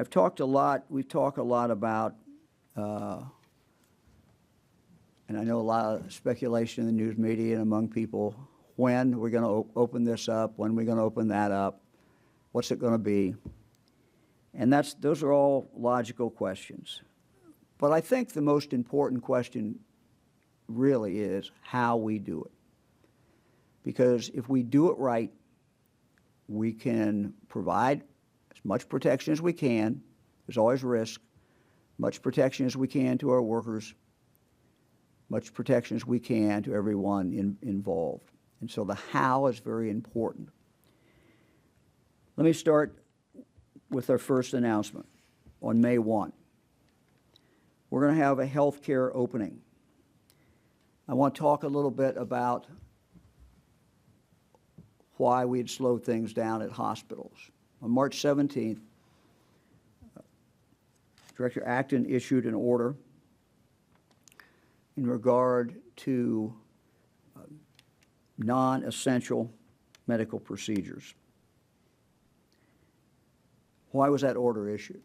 we've talked a lot about, and I know a lot of speculation in the news media and among people, when we're going to open this up, when we're going to open that up, what's it going to be? And those are all logical questions. But I think the most important question really is how we do it. Because if we do it right, we can provide as much protection as we can. There's always risk. Much protection as we can to our workers. Much protection as we can to everyone involved. And so the how is very important. Let me start with our first announcement on May 1. We're going to have a health care opening. I want to talk a little bit about why we had slowed things down at hospitals. On March 17th, Director Acton issued an order in regard to non-essential medical procedures. Why was that order issued?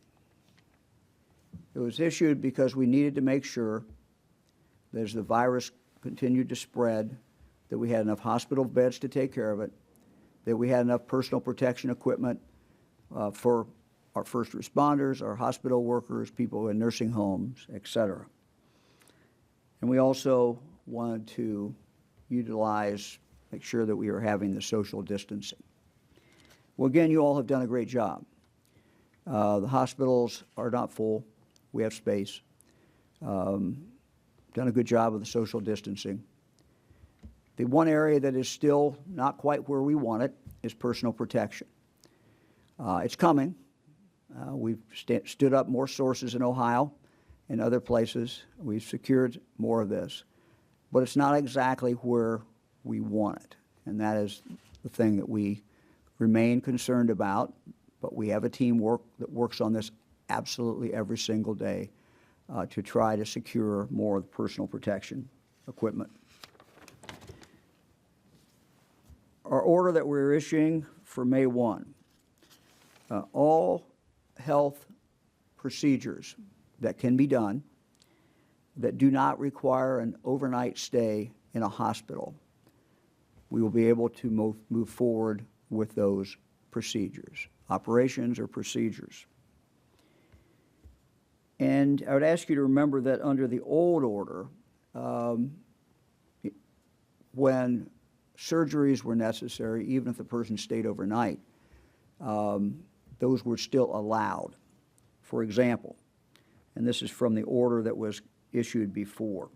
It was issued because we needed to make sure that as the virus continued to spread, that we had enough hospital beds to take care of it, that we had enough personal protection equipment for our first responders, our hospital workers, people in nursing homes, et cetera. And we also wanted to make sure that we are having the social distancing. Well, again, you all have done a great job. The hospitals are not full. We have space. Done a good job of the social distancing. The one area that is still not quite where we want it is personal protection. It's coming. We've stood up more sources in Ohio and other places. We've secured more of this. But it's not exactly where we want it. And that is the thing that we remain concerned about. But we have a team that works on this absolutely every single day to try to secure more of the personal protection equipment. Our order that we're issuing for May 1, all health procedures that can be done that do not require an overnight stay in a hospital, we will be able to move forward with those procedures, operations or procedures. And I would ask you to remember that under the old order, when surgeries were necessary, even if the person stayed overnight, those were still allowed. For example, and this is from the order that was issued before,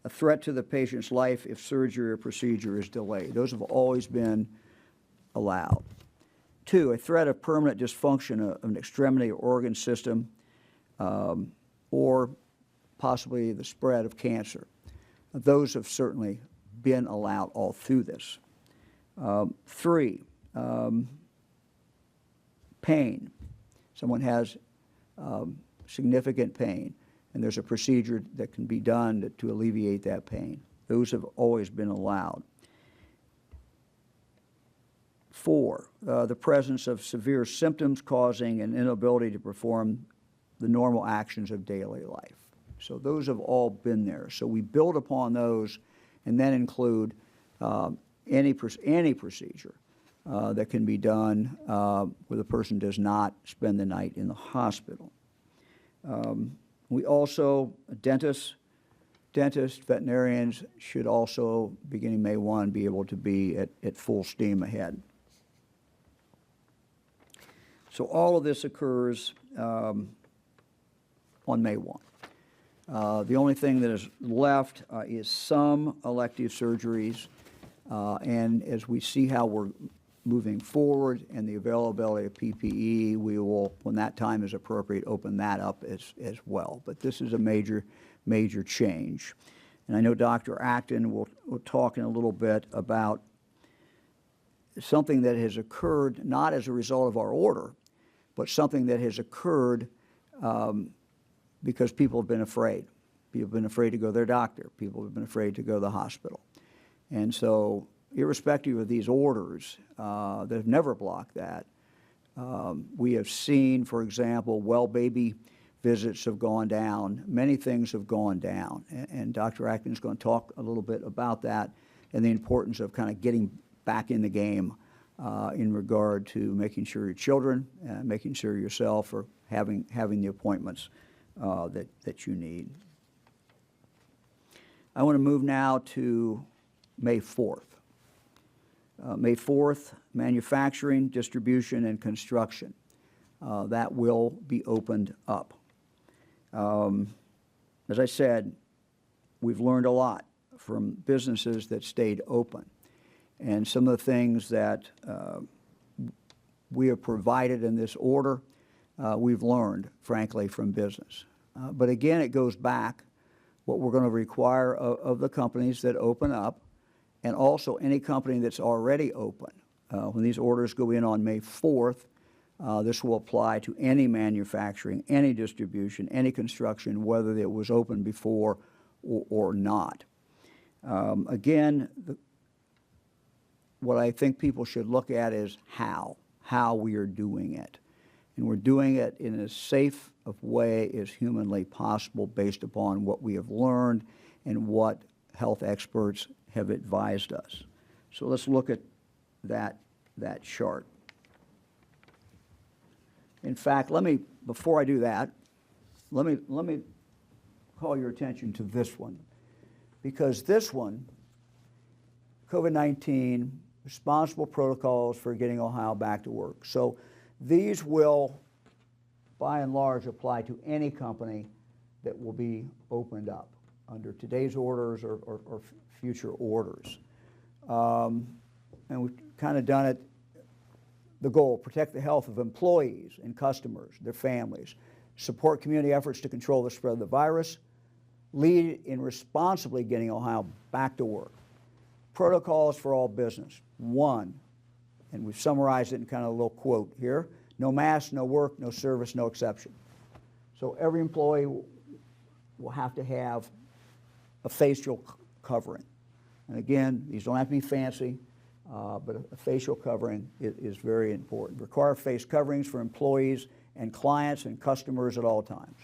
a threat to the patient's life if surgery or procedure is delayed. Those have always been allowed. 2, a threat of permanent dysfunction of an extremity or organ system or possibly the spread of cancer. Those have certainly been allowed all through this. 3, pain. Someone has significant pain, and there's a procedure that can be done to alleviate that pain. Those have always been allowed. 4, the presence of severe symptoms causing an inability to perform the normal actions of daily life. So those have all been there. So we build upon those and then include any procedure that can be done where the person does not spend the night in the hospital. We also, dentists, veterinarians should also, beginning May 1, be able to be at full steam ahead. So all of this occurs on May 1. The only thing that is left is some elective surgeries, and as we see how we're moving forward and the availability of PPE, we will, when that time is appropriate, open that up as well. But this is a major change. And I know Dr. Acton will talk in a little bit about something that has occurred not as a result of our order, but something that has occurred because people have been afraid. People have been afraid to go to their doctor. People have been afraid to go to the hospital. And so irrespective of these orders that have never blocked that, We have seen, for example, well baby visits have gone down. Many things have gone down. And Dr. Acton is going to talk a little bit about that and the importance of kind of getting back in the game in regard to making sure your children, making sure yourself are having the appointments that you need. I want to move now to May 4th. May 4th, manufacturing, distribution, and construction. That will be opened up. As I said, we've learned a lot from businesses that stayed open. And some of the things that we have provided in this order, we've learned, frankly, from business. But again, it goes back what we're going to require of the companies that open up, and also any company that's already open. When these orders go in on May 4th, this will apply to any manufacturing, any distribution, any construction, whether it was open before or not. Again, what I think people should look at is how we are doing it. And we're doing it in as safe of way as humanly possible based upon what we have learned and what health experts have advised us. So let's look at that chart. In fact, before I do that, let me call your attention to this one, because this one, COVID-19, responsible protocols for getting Ohio back to work. So these will, by and large, apply to any company that will be opened up under today's orders or future orders. And we've kind of done it, the goal, protect the health of employees and customers, their families, support community efforts to control the spread of the virus, lead in responsibly getting Ohio back to work. Protocols for all business. One, and we've summarized it in kind of a little quote here, no mask, no work, no service, no exception. So every employee will have to have a facial covering. And again, these don't have to be fancy, but a facial covering is very important. Require face coverings for employees and clients and customers at all times.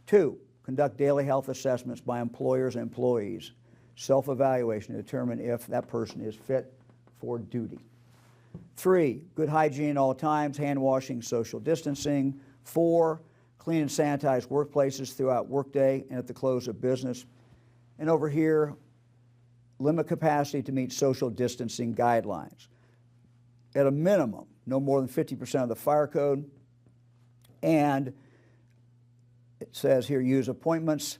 Two, conduct daily health assessments by employers and employees, self-evaluation to determine if that person is fit for duty. Three, good hygiene at all times, hand washing, social distancing. Four, clean and sanitize workplaces throughout workday and at the close of business. And over here, limit capacity to meet social distancing guidelines. At a minimum, no more than 50% of the fire code. And it says here, use appointment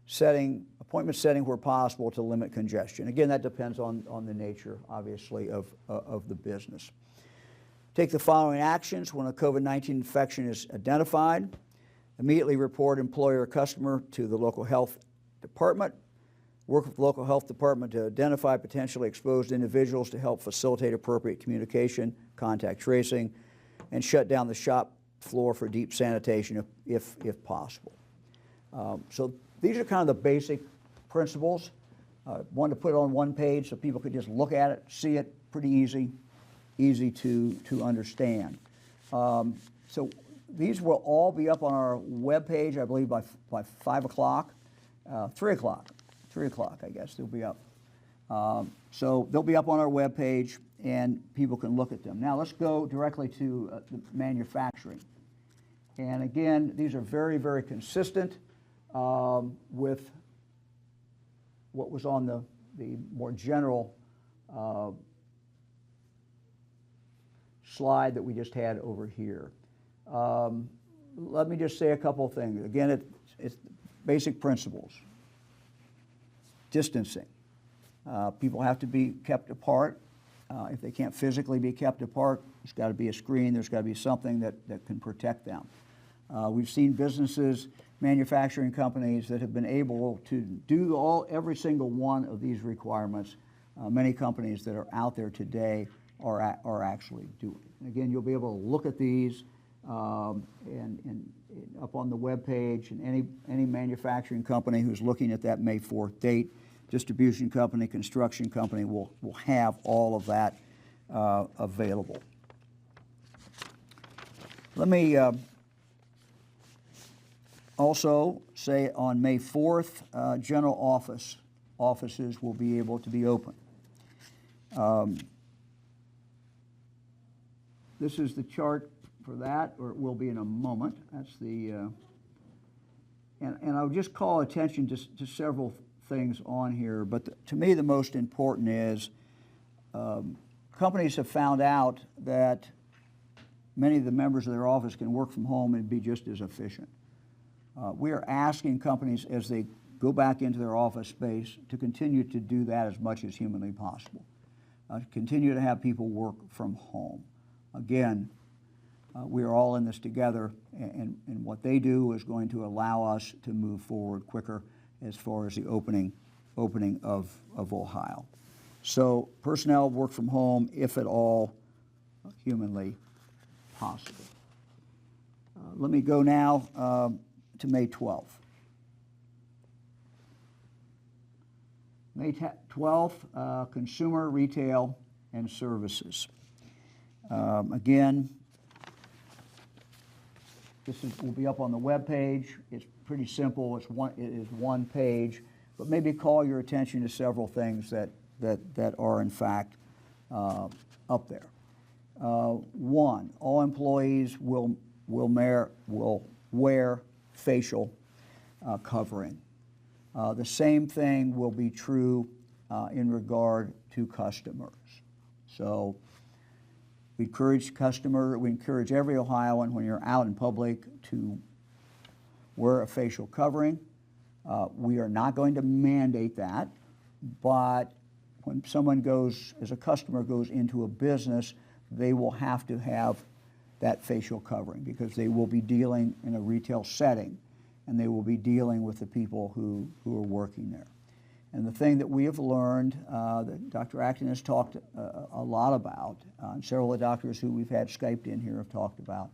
setting where possible to limit congestion. Again, that depends on the nature, obviously, of the business. Take the following actions when a COVID-19 infection is identified. Immediately report employer or customer to the local health department. Work with the local health department to identify potentially exposed individuals to help facilitate appropriate communication, contact tracing, and shut down the shop floor for deep sanitation if possible. So these are kind of the basic principles. Wanted to put it on one page so people could just look at it, see it, pretty easy to understand. So these will all be up on our webpage, I believe, by 5 o'clock, 3 o'clock. 3 o'clock, I guess, they'll be up. So they'll be up on our webpage, and people can look at them. Now let's go directly to the manufacturing. And again, these are very, very consistent with what was on the more general slide that we just had over here. Let me just say a couple of things. Again, it's basic principles. Distancing. People have to be kept apart. If they can't physically be kept apart, there's got to be a screen, there's got to be something that can protect them. We've seen businesses, manufacturing companies that have been able to do every single one of these requirements. Many companies that are out there today are actually doing. Again, you'll be able to look at these and up on the web page, and any manufacturing company who's looking at that May 4th date, distribution company, construction company will have all of that available. Let me also say on May 4th, general offices will be able to be open. This is the chart for that, or it will be in a moment. That's the, and I'll just call attention to several things on here, but to me the most important is companies have found out that many of the members of their office can work from home and be just as efficient. We are asking companies as they go back into their office space to continue to do that as much as humanly possible. Continue to have people work from home. Again, we are all in this together, and what they do is going to allow us to move forward quicker as far as the opening of Ohio. So personnel work from home, if at all humanly possible. Let me go now to May 12th. May 12th, consumer, retail, and services. Again, will be up on the web page. It's pretty simple. It is one page, but maybe call your attention to several things that are in fact up there. One, all employees will wear facial covering. The same thing will be true in regard to customers. So we encourage every Ohioan when you're out in public to wear a facial covering. We are not going to mandate that, but when someone as a customer goes into a business, they will have to have that facial covering because they will be dealing in a retail setting and they will be dealing with the people who are working there. And the thing that we have learned, that Dr. Acton has talked a lot about, and several of the doctors who we've had Skyped in here have talked about,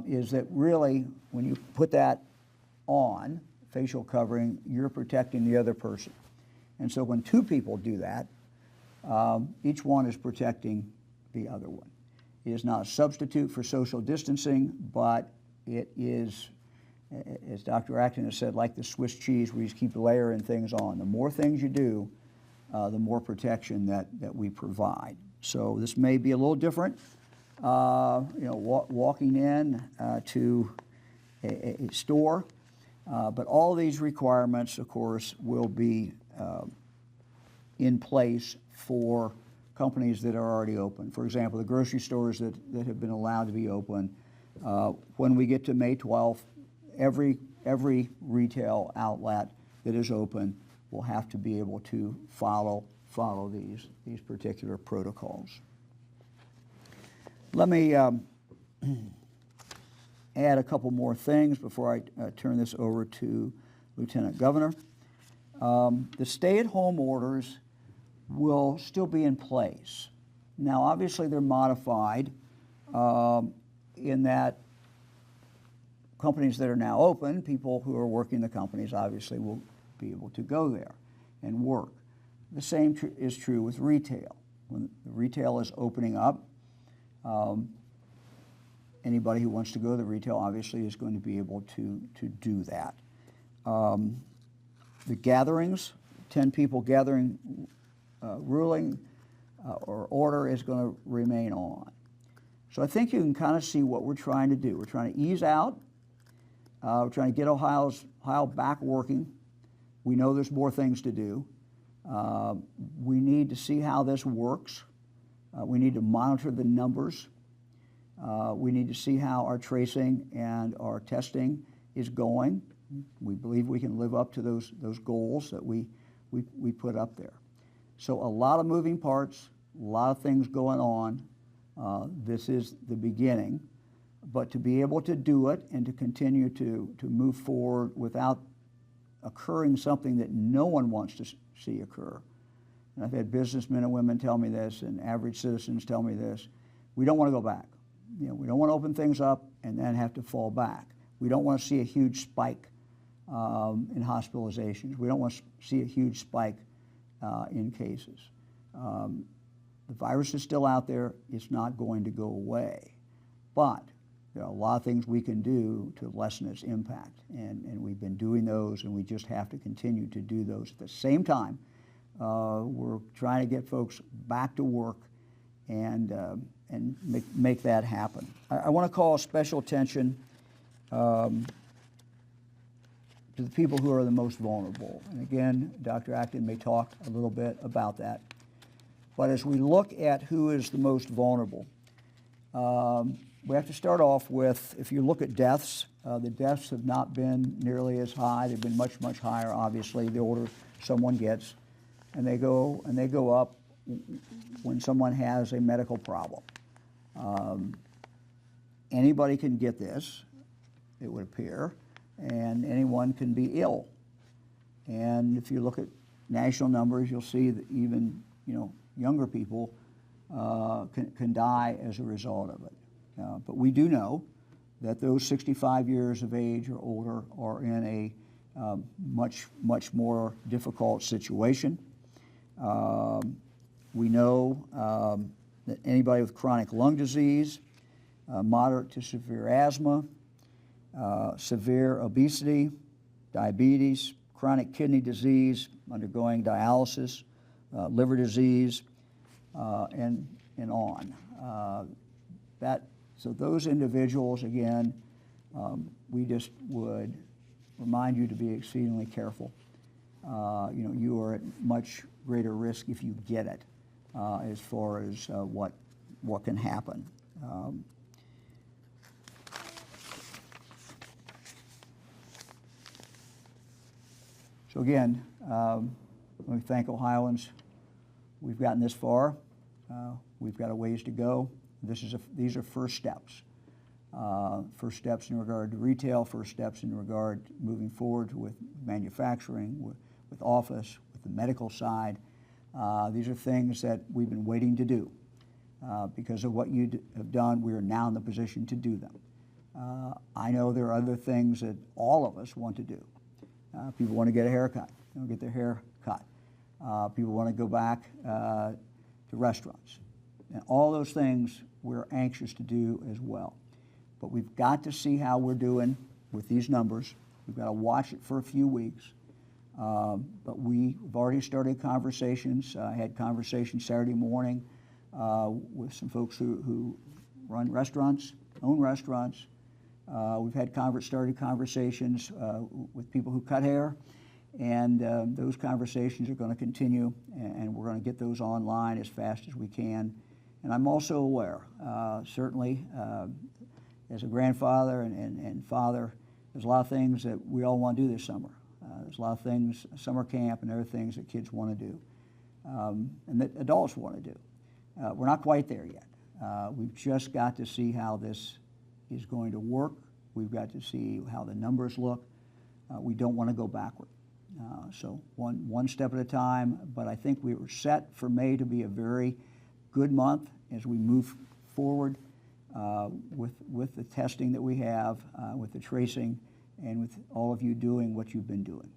is that really when you put that on, facial covering, you're protecting the other person. And so when two people do that, each one is protecting the other one. It is not a substitute for social distancing, but it is, as Dr. Acton has said, like the Swiss cheese, we just keep layering things on. The more things you do, the more protection that we provide. So this may be a little different, walking in to a store, but all these requirements, of course, will be in place for companies that are already open. For example, the grocery stores that have been allowed to be open. When we get to May 12th, every retail outlet that is open will have to be able to follow these particular protocols. Let me add a couple more things before I turn this over to Lieutenant Governor. The stay-at-home orders will still be in place. Now, obviously, they're modified in that companies that are now open, people who are working the companies obviously will be able to go there and work. The same is true with retail. When the retail is opening up, anybody who wants to go to the retail obviously is going to be able to do that. The gatherings, 10 people gathering ruling or order is going to remain on. So I think you can kind of see what we're trying to do. We're trying to ease out. We're trying to get Ohio back working. We know there's more things to do. We need to see how this works. We need to monitor the numbers. We need to see how our tracing and our testing is going. We believe we can live up to those goals that we put up there. So a lot of moving parts, a lot of things going on. This is the beginning. But to be able to do it and to continue to move forward without occurring something that no one wants to see occur. And I've had businessmen and women tell me this, and average citizens tell me this. We don't want to go back. We don't want to open things up and then have to fall back. We don't want to see a huge spike in hospitalizations. We don't want to see a huge spike in cases. The virus is still out there. It's not going to go away. But there are a lot of things we can do to lessen its impact, and we've been doing those, and we just have to continue to do those. At the same time, we're trying to get folks back to work and make that happen. I want to call special attention to the people who are the most vulnerable. And again, Dr. Acton may talk a little bit about that. But as we look at who is the most vulnerable, we have to start off with, if you look at deaths, the deaths have not been nearly as high. They've been much, much higher, obviously, the older someone gets. And they go up when someone has a medical problem. Anybody can get this, it would appear, and anyone can be ill. And if you look at national numbers, you'll see that even younger people can die as a result of it. But we do know that those 65 years of age or older are in a much, much more difficult situation. We know that anybody with chronic lung disease, moderate to severe asthma, severe obesity, diabetes, chronic kidney disease, undergoing dialysis, liver disease, and on. So those individuals, again, we just would remind you to be exceedingly careful. You are at much greater risk if you get it, as far as what can happen. So again, let me thank Ohioans. We've gotten this far. We've got a ways to go. These are first steps. First steps in regard to retail, first steps in regard to moving forward with manufacturing, with office, with the medical side. These are things that we've been waiting to do. Because of what you have done, we are now in the position to do them. I know there are other things that all of us want to do. People want to get a haircut, get their hair cut. People want to go back to restaurants. And all those things we're anxious to do as well. But we've got to see how we're doing with these numbers. We've got to watch it for a few weeks. But we've already started conversations. I had conversations Saturday morning with some folks who run restaurants, own restaurants. We've had started conversations with people who cut hair, and those conversations are going to continue, and we're going to get those online as fast as we can. And I'm also aware, certainly, as a grandfather and father, there's a lot of things that we all want to do this summer. There's a lot of things, summer camp and other things that kids want to do, and that adults want to do. We're not quite there yet. We've just got to see how this is going to work. We've got to see how the numbers look. We don't want to go backward. So one step at a time, but I think we were set for May to be a very good month as we move forward with the testing that we have, with the tracing, and with all of you doing what you've been doing.